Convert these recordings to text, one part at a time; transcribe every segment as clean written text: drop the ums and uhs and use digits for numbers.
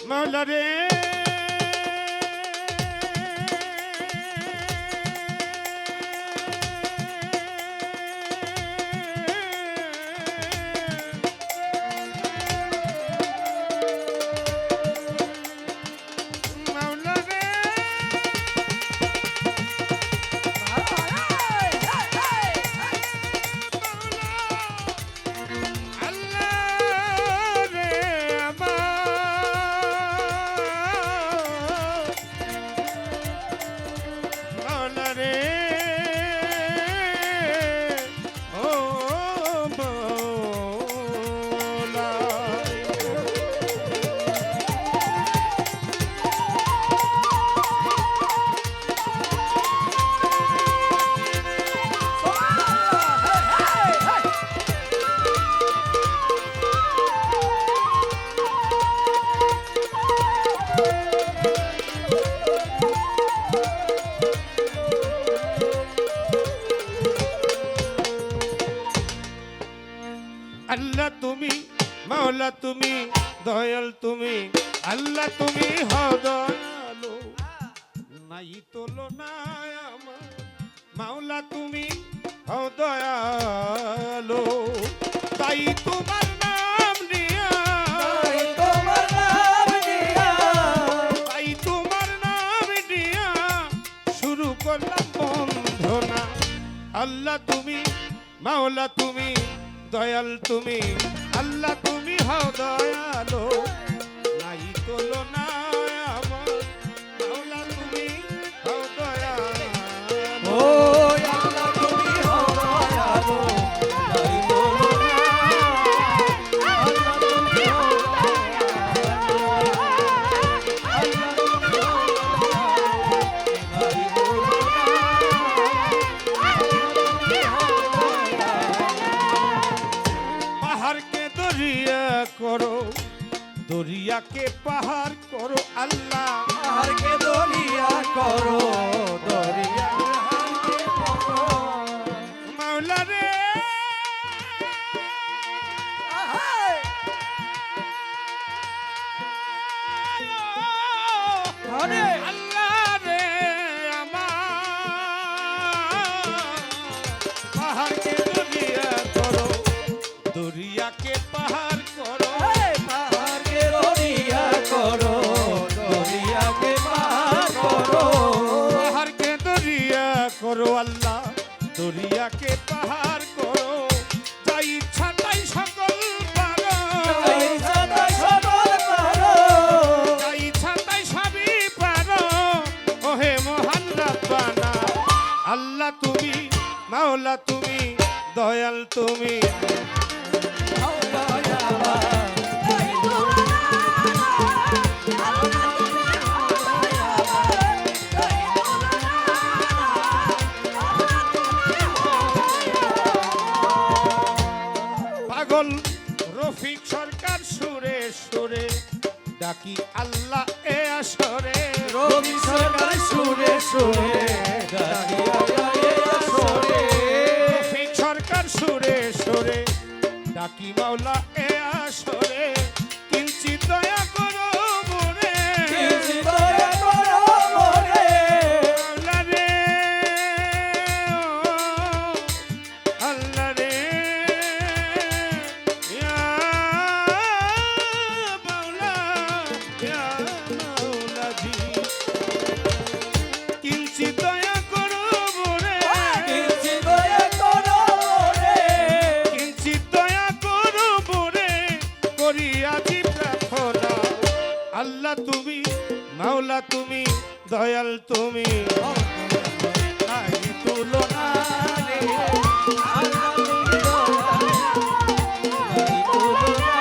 মাওলা রে আল্লাহ তুমি মাওলা তুমি দয়াল তুমি আল্লাহ তুমি হও দয়ালু নাই তুলনা আমার মাওলা তুমি হও দয়ালু তাই তোমার নাম নিয়া তাই তোমার নাম নিয়া শুরু করলাম বন্ধনা আল্লাহ তুমি মাওলা তুমি দয়াল তুমি আল্লাহ তুমি হও দয়ালু নাই তুলনা আমার মাওলা তুমি হও দয়ালু ও আল্লাহ তুমি হও দয়ালু নাই তুলনা আল্লাহ তুমি হও দয়ালু আল্লাহ তুমি হও दरिया के पहाड़ करो अल्लाह पहाड़ के दरिया करो दरिया मौला रे अल्लाह रे पहाड़ के दरिया करो दरिया के पहाड़ करो करो अल्लाह दरिया के पहाड़ करो जाई इच्छा ताई सकल पारो जाई इच्छा ताई सकल पारो जाई इच्छा ताई सभी पारो ओहे मोहन रब्बाना अल्लाह তুমি মাওলা তুমি দয়াল তুমি রফিক সরকার সুরে সুরে ডাকি আল্লাহ এ আসরে রফিক সরকার সুরে সুরে ডাকি আল্লাহ এ আসরে রফিক সরকার সুরে সুরে ডাকি মাওলা এ আসরে কিঞ্চিত দয়া করো মোরে কিঞ্চিত দয়া করো মোরে আল্লাহ রে আল্লাহ রে মাওলা তুমি দয়াল তুমি নাই তুলনা রে আল্লাহ তুমি দয়াল নাই তুলনা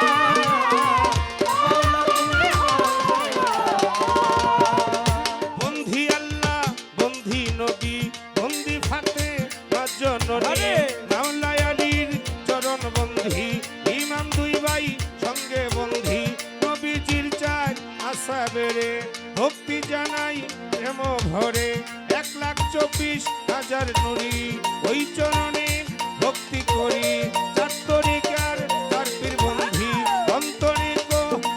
মাওলা তুমি বন্ধি আল্লাহ বন্ধি নবী বন্ধি ফাতে জননী মাওলা আলীর চরণ বন্ধি ইমাম দুই ভাই সঙ্গে বন্ধি নবীজির চাই আশা বেড়ে ভক্তি জানাই প্রেম ভরে 1,24,000 নুরি ওই চরণে ভক্তি করি চাত্তরিকার চার পীর বন্ধি অন্তরিক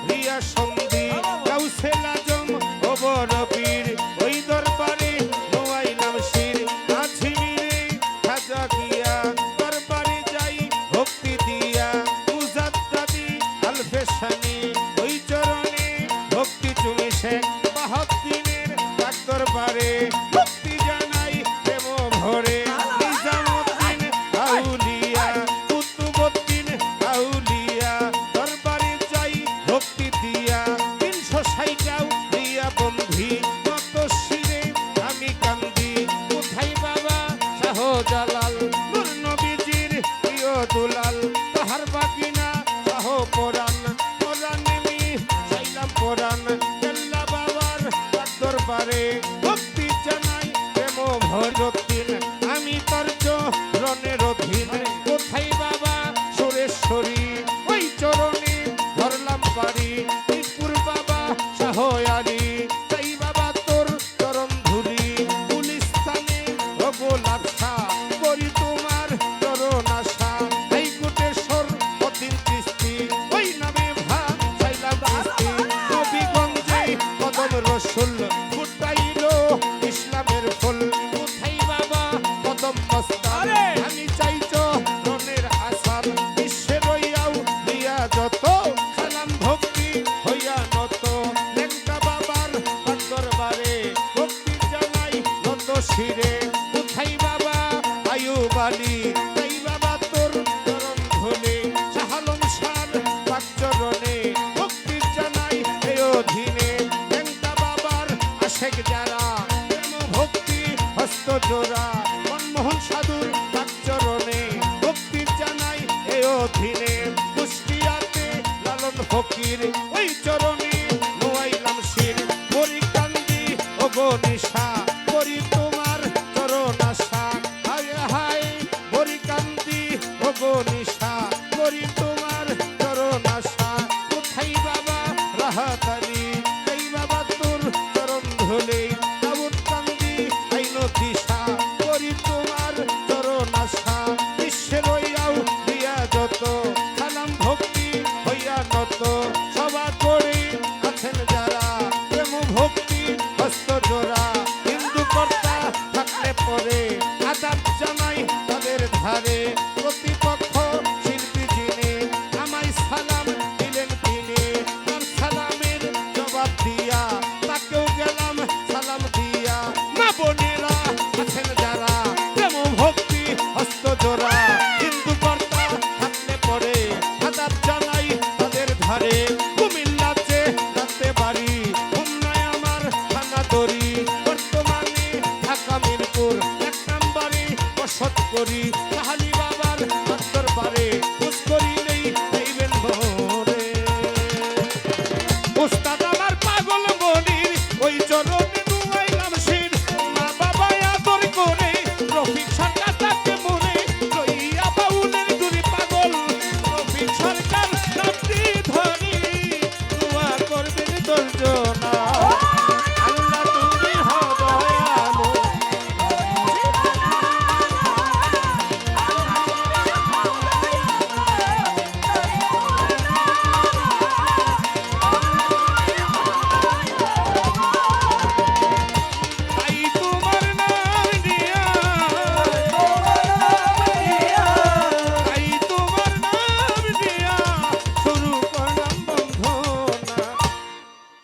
রিয়া সন্ধি কাউসেল আজম ও বড় পীর ওই দরবারে নোয়াইলাম শির আছি মিরে খাজা গিয়া দরবারে যাই ভক্তি দিয়া মুজাদ্দাদি আলফেশানি ওই চরণে ভক্তি চুমি শেখ বাহাদ্দিনের ডাক দরবারে ভক্তি জানাই প্রেম ভরে নিজামুদ্দিন আউলিয়া কুতুবুদ্দিন আউলিয়া দরবারে যাই ভক্তি দিয়া 360টাও দিয়া বন্ধি কত শিরে আমি কান্দি কোথায় বাবা শাহজালাল নূর নবীজির প্রিয় দুলাল তাহার বাকিনা শাহ পরাণ পরাণ নেমি চাইলাম পরাণ কেল্লা বাবার ডাক দরবারে ভক্তি জানাই প্রেম ভরতিন আমি তোর রণের অধীন কোথায় বাবা সুরেশ্বরী ওই চরণে ধরলাম বাড়ি মিরপুর বাবা শাহয়ারি চাই বাবা তোর চরণ ধুলি গুলিস্তানে গোলাপসা করি তোমার চরণ আশা এই কোটেশ্বর অতীন কৃষ্টি ওই নামে ভা চাইলাম কৃষ্টি নবীগঞ্জে কদম রসুল ফুটাইল ইসলামের ফুল কোথায় বাবা কদম মস্তান আমি চাইছ রনের আসান বিশ্বের রইয়াও দিয়া যত সালাম ভক্তি হইয়া নত লেঙ্কা বাবার দরবারে ভক্তি জানাই নত শিরে কোথায় বাবা আয়ুব আলী তাই বাবা তোর চরণ ধরে শাহালম শান পাক চরণে ভক্তি জানাই এই অধীনে লেঙ্কা বাবার আশেক যারা প্রেম ভক্তি হস্ত জোড়া মনমোহন সাধুর পাক চরণে ভক্তি জানাই এই অধীনে কুষ্টিয়াতে লালন ফকির ওই চরণে